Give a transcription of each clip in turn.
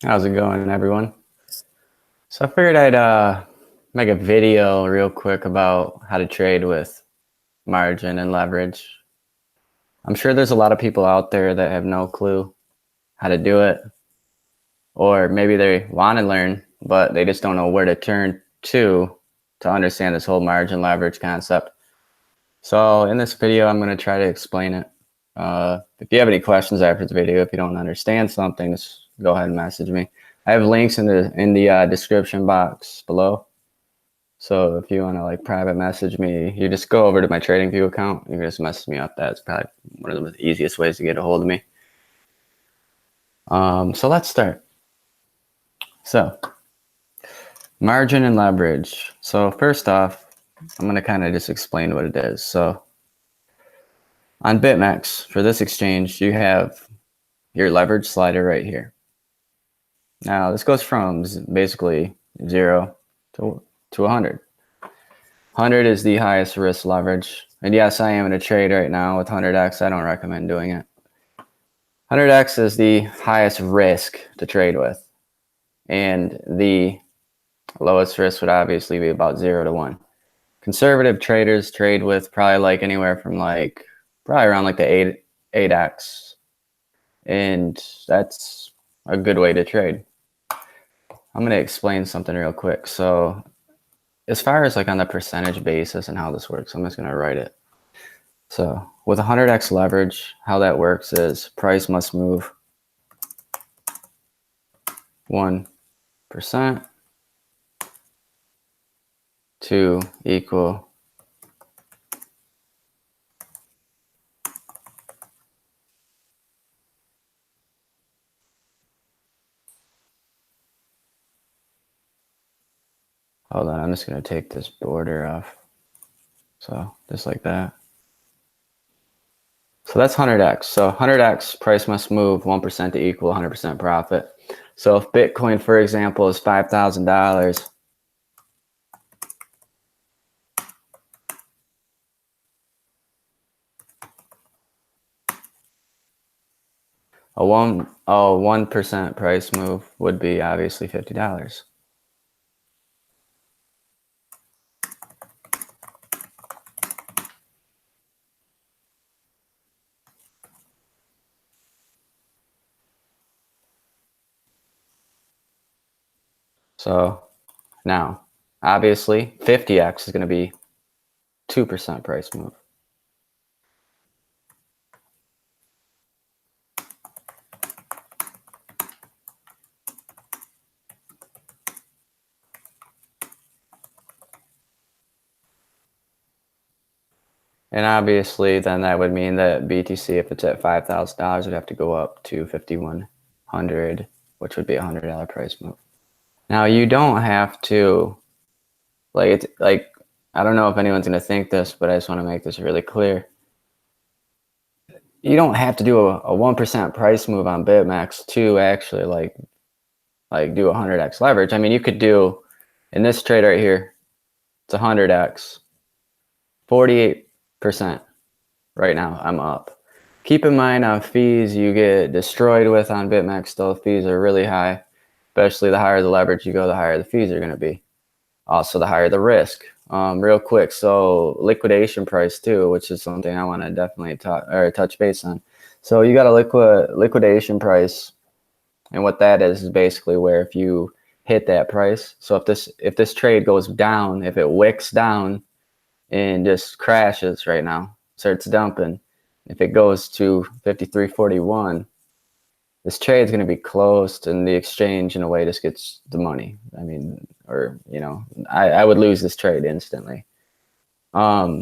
How's it going, everyone? So I figured I'd make a video real quick about how to trade with margin and leverage. I'm sure there's a lot of people out there that have no clue how to do it, or maybe they want to learn, but they just don't know where to turn to understand this whole margin leverage concept. So in this video, I'm going to try to explain it. If you have any questions after the video, if you don't understand something, just go ahead and message me. I have links in the description box below. So if you want to like private message me, you just go over to my TradingView account. You can just message me up. That's probably one of the easiest ways to get a hold of me. So let's start. So margin and leverage. So first off, I'm going to kind of just explain what it is. So on BitMEX, for this exchange, you have your leverage slider right here. Now this goes from basically 0 to 100. 100 is the highest risk leverage. And yes, I am in a trade right now with 100x. I don't recommend doing it. 100x is the highest risk to trade with. And the lowest risk would obviously be about 0 to 1. Conservative traders trade with probably like anywhere from like probably around like the 8x. And that's a good way to trade. I'm going to explain something real quick. So as far as like on the percentage basis and how this works, I'm just going to write it. So with 100x leverage, how that works is price must move 1% to equal hold on, I'm just going to take this border off. So just like that. So that's 100x. So 100x price must move 1% to equal 100% profit. So if Bitcoin, for example, is $5,000, a 1% price move would be obviously $50. So now, obviously, 50x is going to be 2% price move. And obviously, then that would mean that BTC, if it's at $5,000, would have to go up to 5,100, which would be a $100 price move. Now, you don't have to, like, I don't know if anyone's going to think this, but I just want to make this really clear. You don't have to do a 1% price move on BitMEX to actually like do 100x leverage. I mean, you could do in this trade right here, it's 100x, 48% right now. I'm up. Keep in mind on fees, you get destroyed with on BitMEX. Though fees are really high, especially the higher the leverage you go, the higher the fees are going to be. Also, the higher the risk. Real quick, so liquidation price too, which is something I want to definitely touch base on. So you got a liquidation price, and what that is basically where if you hit that price. So if this trade goes down, if it wicks down and just crashes right now, starts dumping, if it goes to 53.41, this trade is going to be closed, and the exchange in a way just gets the money. I mean, or I would lose this trade instantly. I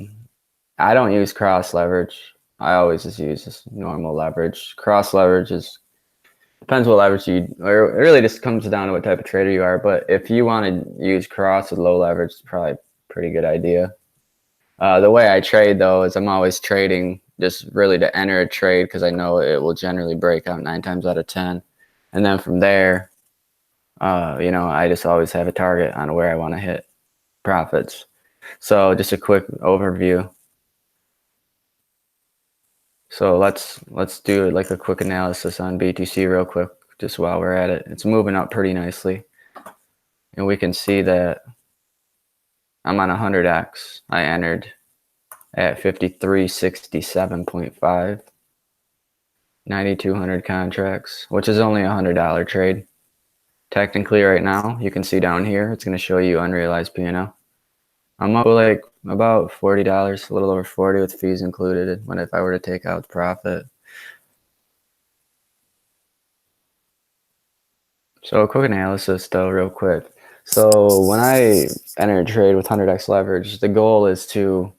don't use cross leverage. I always just use this normal leverage. Cross leverage depends what leverage or it really just comes down to what type of trader you are. But if you want to use cross with low leverage, it's probably a pretty good idea. The way I trade though is I'm always trading just really to enter a trade because I know it will generally break out 9 times out of 10. And then from there, I just always have a target on where I want to hit profits. So just a quick overview. So let's do like a quick analysis on BTC real quick. just while we're at it. It's moving up pretty nicely. And we can see that I'm on 100x. I entered at 5367.5. 9,200 contracts, which is only a $100 trade. Technically right now, you can see down here, it's going to show you unrealized P&L. I'm up like about $40, a little over 40 with fees included when if I were to take out the profit. So a quick analysis though, real quick. So when I enter a trade with 100x leverage, the goal is to,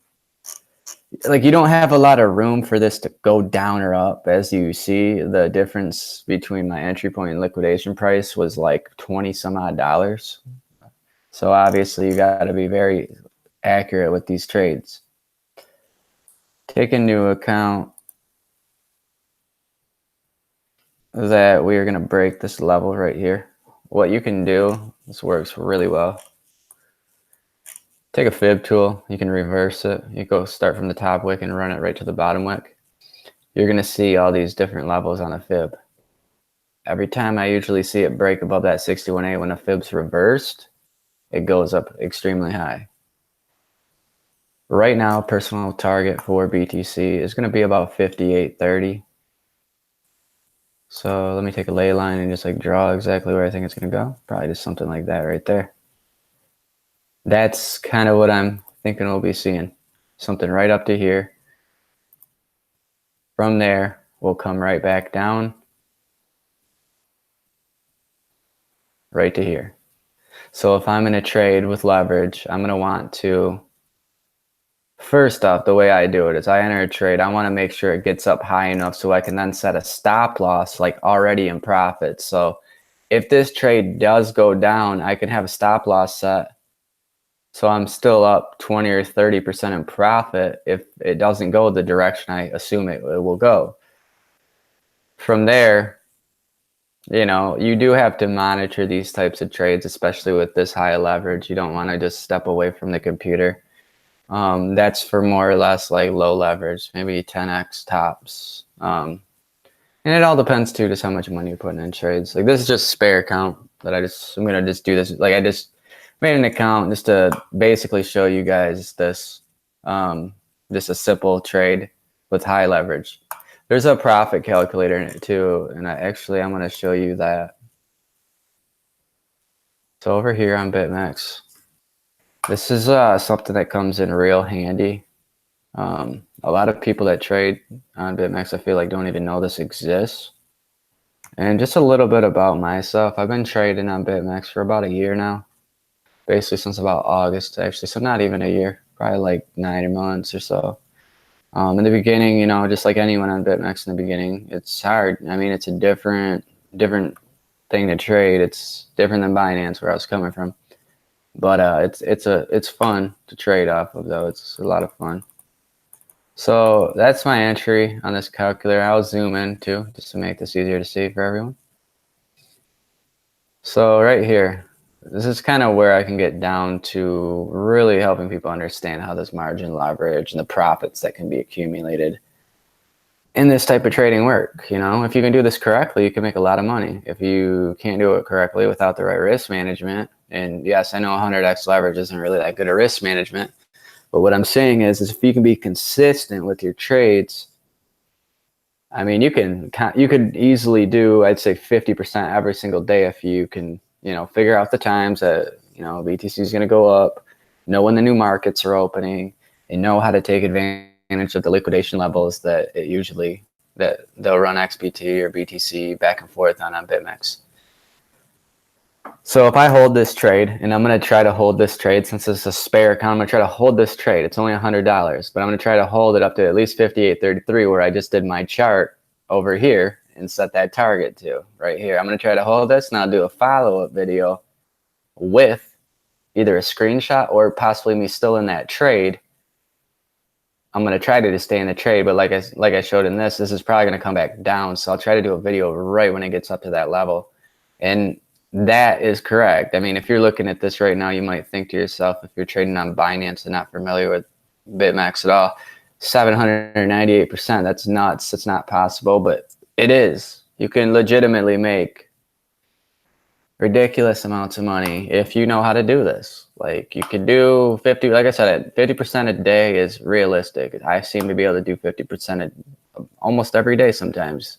like, you don't have a lot of room for this to go down or up. As you see, the difference between my entry point and liquidation price was like 20 some odd dollars. So obviously you got to be very accurate with these trades. Take into account that we are going to break this level right here. What you can do, this works really well. Take a fib tool, you can reverse it. You go start from the top wick and run it right to the bottom wick. You're going to see all these different levels on a fib. Every time I usually see it break above that 61.8 when a fib's reversed, it goes up extremely high. Right now, personal target for BTC is going to be about 58.30. So let me take a ley line and just like draw exactly where I think it's going to go. Probably just something like that right there. That's kind of what I'm thinking we'll be seeing. Something right up to here. From there, we'll come right back down. Right to here. So if I'm in a trade with leverage, I'm going to want to, first off, the way I do it is I enter a trade. I want to make sure it gets up high enough so I can then set a stop loss like already in profit. So if this trade does go down, I can have a stop loss set. So I'm still up 20 or 30% in profit if it doesn't go the direction I assume it will go. From there, you know, you do have to monitor these types of trades, especially with this high leverage. You don't want to just step away from the computer. That's for more or less like low leverage, maybe 10x tops. And it all depends too, just how much money you're putting in trades. Like this is just spare account that I'm going to just do this. Like I just made an account just to basically show you guys this, just a simple trade with high leverage. There's a profit calculator in it too, and I'm going to show you that. So over here on BitMEX, this is something that comes in real handy. A lot of people that trade on BitMEX, I feel like, don't even know this exists. And just a little bit about myself. I've been trading on BitMEX for about a year now. Basically since about August, actually. So not even a year, probably like 9 months or so. In the beginning, you know, just like anyone on BitMEX in the beginning, it's hard. I mean, it's a different thing to trade. It's different than Binance, where I was coming from. But it's fun to trade off of, though. It's a lot of fun. So that's my entry on this calculator. I'll zoom in too, just to make this easier to see for everyone. So right here, this is kind of where I can get down to really helping people understand how this margin leverage and the profits that can be accumulated in this type of trading work. You know, if you can do this correctly, you can make a lot of money. If you can't do it correctly without the right risk management, and yes, I know 100x leverage isn't really that good at risk management, but what I'm saying is if you can be consistent with your trades, I mean, you could easily do, I'd say 50% every single day if you can, you know, figure out the times that, you know, BTC is going to go up, know when the new markets are opening, and know how to take advantage of the liquidation levels that they'll run XBT or BTC back and forth on BitMEX. So if I hold this trade, and I'm going to try to hold this trade since it's a spare account, I'm going to try to hold this trade. It's only $100, but I'm going to try to hold it up to at least 58.33 where I just did my chart over here and set that target to right here. I'm going to try to hold this, and I'll do a follow-up video with either a screenshot or possibly me still in that trade. I'm going to try to just stay in the trade, but like I showed in this is probably going to come back down. So I'll try to do a video right when it gets up to that level. And that is correct. I mean, if you're looking at this right now, you might think to yourself, if you're trading on Binance and not familiar with BitMEX at all, 798%, that's nuts. It's not possible, but it is. You can legitimately make ridiculous amounts of money if you know how to do this. Like you could do 50, like I said, 50% a day is realistic. I seem to be able to do 50% almost every day sometimes.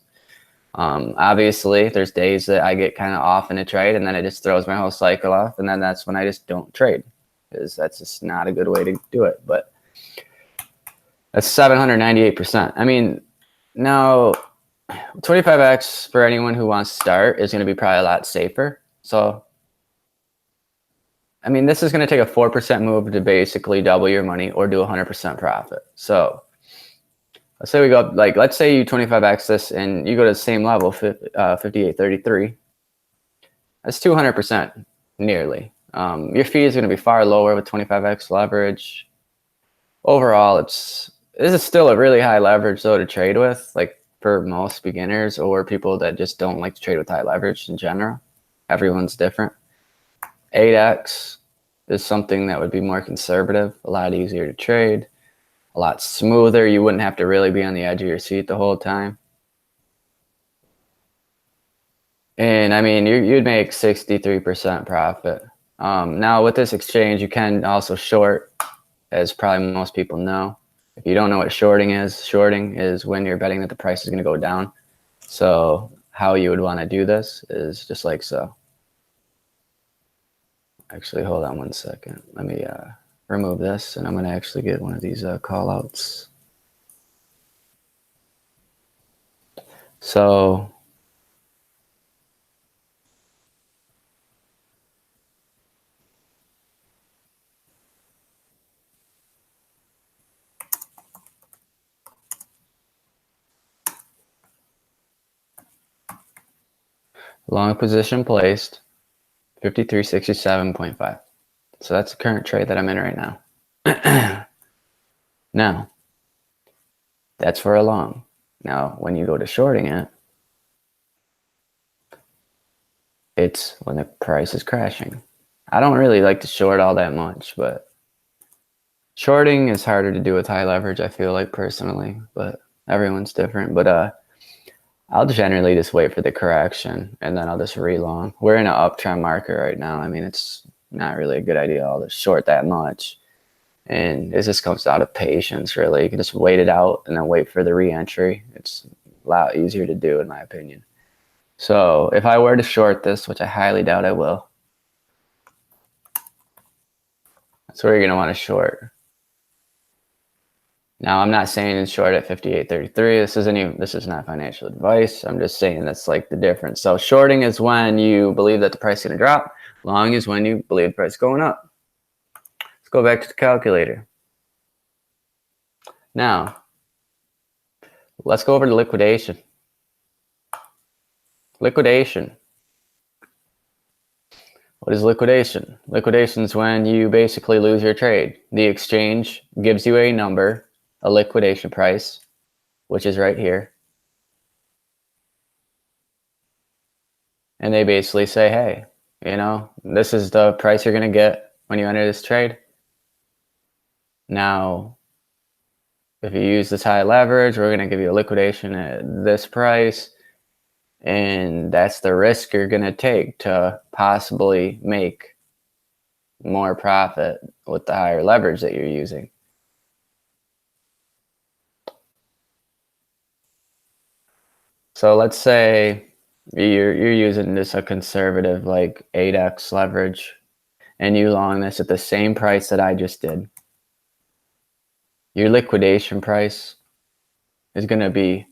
Obviously, there's days that I get kind of off in a trade and then it just throws my whole cycle off. And then that's when I just don't trade because that's just not a good way to do it. But that's 798%. I mean, now 25x for anyone who wants to start is going to be probably a lot safer. So, I mean, this is going to take a 4% move to basically double your money or do 100% profit. So, let's say we go up, like, let's say you 25x this and you go to the same level, 58.33. That's 200% nearly. Your fee is going to be far lower with 25x leverage. Overall, this is still a really high leverage though to trade with, like for most beginners or people that just don't like to trade with high leverage in general. Everyone's different. 8x is something that would be more conservative, a lot easier to trade, a lot smoother. You wouldn't have to really be on the edge of your seat the whole time. And I mean, you'd make 63% profit. Now with this exchange, you can also short, as probably most people know. If you don't know what shorting is when you're betting that the price is going to go down. So how you would want to do this is just like so. Actually, hold on one second. Let me remove this, and I'm going to actually get one of these call outs. So long position placed, 53.67.5. So that's the current trade that I'm in right now. Now, that's for a long. Now, when you go to shorting it, it's when the price is crashing. I don't really like to short all that much, but shorting is harder to do with high leverage, I feel like personally, but everyone's different. But I'll generally just wait for the correction and then I'll just re-long. We're in an uptrend market right now. I mean, it's not really a good idea to short that much. And it just comes down to patience, really. You can just wait it out and then wait for the re-entry. It's a lot easier to do, in my opinion. So if I were to short this, which I highly doubt I will, that's where you're going to want to short. Now, I'm not saying it's short at 58.33. This is not financial advice. I'm just saying that's like the difference. So shorting is when you believe that the price is going to drop. Long is when you believe the price is going up. Let's go back to the calculator. Now, let's go over to liquidation. Liquidation. What is liquidation? Liquidation is when you basically lose your trade. The exchange gives you a number, a liquidation price, which is right here. And they basically say, hey, you know, this is the price you're going to get when you enter this trade. Now, if you use this high leverage, we're going to give you a liquidation at this price. And that's the risk you're going to take to possibly make more profit with the higher leverage that you're using. So let's say you're using this a conservative like 8x leverage and you long this at the same price that I just did. Your liquidation price is going to be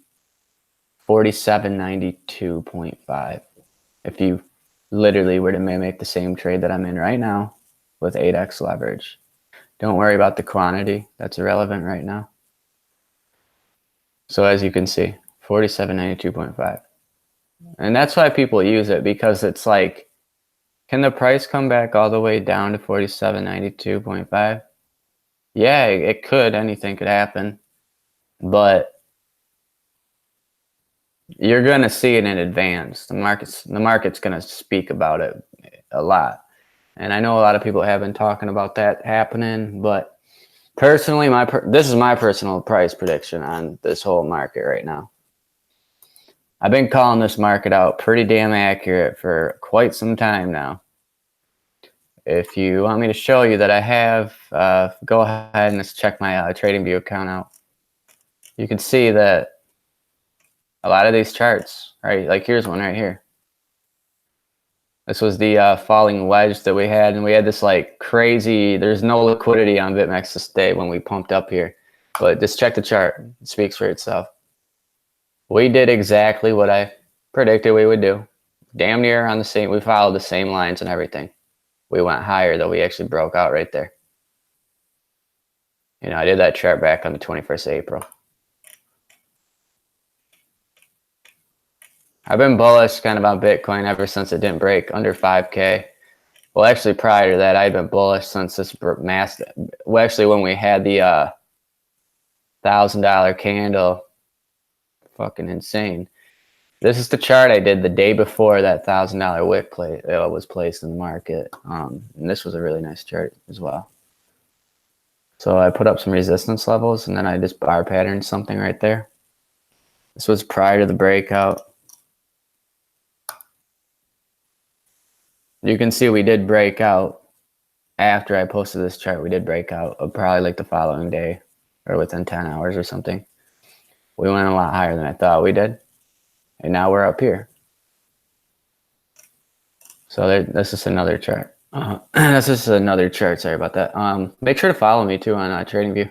47.92.5 if you literally were to mimic the same trade that I'm in right now with 8x leverage. Don't worry about the quantity. That's irrelevant right now. So as you can see, 47.92.5. And that's why people use it, because it's like, can the price come back all the way down to 47.92.5? Yeah, it could. Anything could happen. But you're going to see it in advance. The market's going to speak about it a lot. And I know a lot of people have been talking about that happening, but personally, this is my personal price prediction on this whole market right now. I've been calling this market out pretty damn accurate for quite some time now. If you want me to show you that I have, go ahead and just check my TradingView account out. You can see that a lot of these charts, right? Like here's one right here. This was the falling wedge that we had, and we had this like crazy, there's no liquidity on BitMEX this day when we pumped up here. But just check the chart. It speaks for itself. We did exactly what I predicted we would do. Damn near on the same, we followed the same lines and everything. We went higher, though. We actually broke out right there. You know, I did that chart back on the 21st of April. I've been bullish kind of on Bitcoin ever since it didn't break under 5K. Well, actually, prior to that, I'd been bullish since this mass. Well, actually, when we had the $1,000 candle, fucking insane. This is the chart I did the day before that $1,000 wick was placed in the market. And this was a really nice chart as well. So I put up some resistance levels, and then I just bar patterned something right there. This was prior to the breakout. You can see we did break out after I posted this chart. We did break out probably like the following day or within 10 hours or something. We went a lot higher than I thought we did. And now we're up here. So this is another chart. This is another chart. Sorry about that. Make sure to follow me too on TradingView.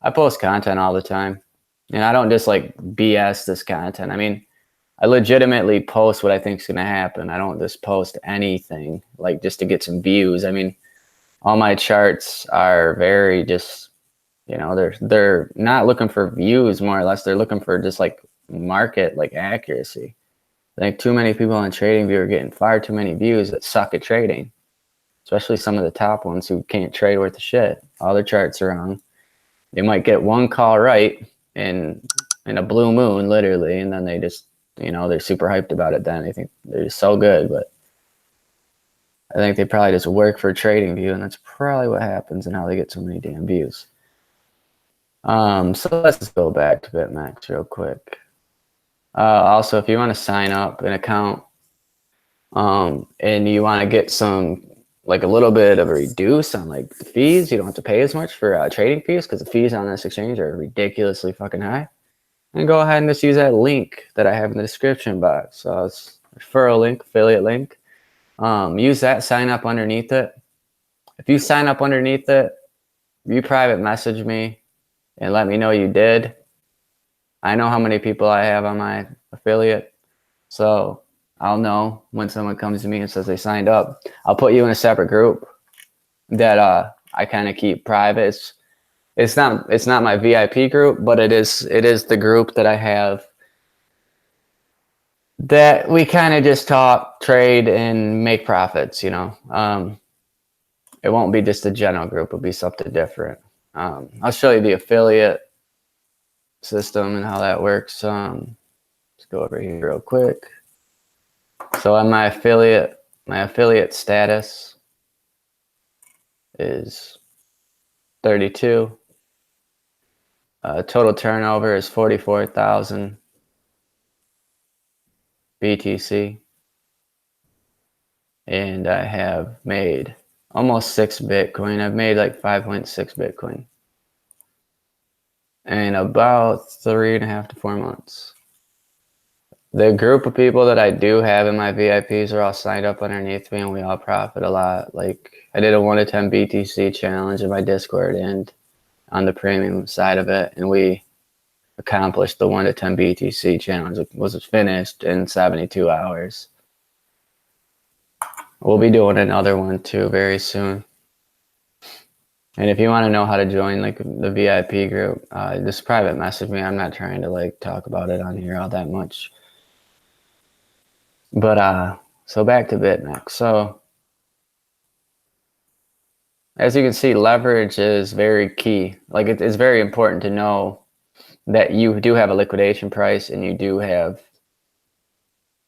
I post content all the time. And I don't just like BS this content. I mean, I legitimately post what I think is going to happen. I don't just post anything like just to get some views. I mean, all my charts are very just, you know, they're not looking for views more or less. They're looking for just like market like accuracy. I think too many people on TradingView are getting far too many views that suck at trading, especially some of the top ones who can't trade worth a shit. All their charts are wrong. They might get one call right in a blue moon, literally, and then they just, you know, they're super hyped about it then. They think they're just so good, but I think they probably just work for TradingView, and that's probably what happens and how they get so many damn views. So let's just go back to BitMEX real quick. Also, if you want to sign up an account and you want to get some, like a little bit of a reduce on like the fees, you don't have to pay as much for trading fees because the fees on this exchange are ridiculously fucking high. And go ahead and just use that link that I have in the description box. So it's a referral link, affiliate link. Use that, sign up underneath it. If you sign up underneath it, you private message me and let me know you did. I know how many people I have on my affiliate, so I'll know when someone comes to me and says they signed up. I'll put you in a separate group that I kind of keep private. It's not my VIP group, but it is the group that I have that we kind of just talk, trade, and make profits. You know, it won't be just a general group. It'll be something different. I'll show you the affiliate system and how that works. Let's go over here real quick. So on my affiliate status is 32. Total turnover is 44,000 BTC. And I have made almost 6 Bitcoin. I've made like 5.6 Bitcoin in about 3.5 to 4 months. The group of people that I do have in my VIPs are all signed up underneath me, and we all profit a lot. Like I did a 1 to 10 BTC challenge in my Discord and on the premium side of it, and we accomplished the 1 to 10 BTC challenge. It was finished in 72 hours. We'll be doing another one too very soon. And if you want to know how to join like the VIP group, just private message me. I'm not trying to like talk about it on here all that much. But so back to BitMEX. So as you can see, leverage is very key. Like it's very important to know that you do have a liquidation price and you do have,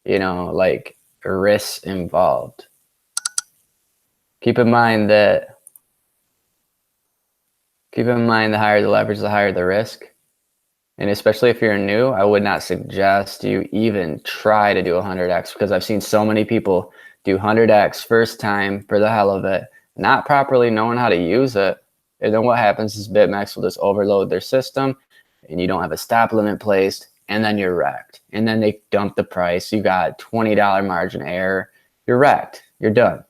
you know, like risks involved. Keep in mind the higher the leverage, the higher the risk. And especially if you're new, I would not suggest you even try to do 100x, because I've seen so many people do 100x first time for the hell of it, not properly knowing how to use it. And then what happens is BitMEX will just overload their system and you don't have a stop limit placed, and then you're wrecked. And then they dump the price. You got $20 margin error. You're wrecked. You're done.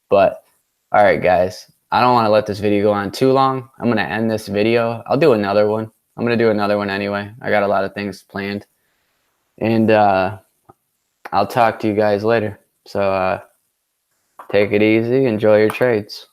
But all right, guys, I don't want to let this video go on too long. I'm going to end this video. I'll do another one. I'm going to do another one anyway. I got a lot of things planned. And I'll talk to you guys later. So take it easy. Enjoy your trades.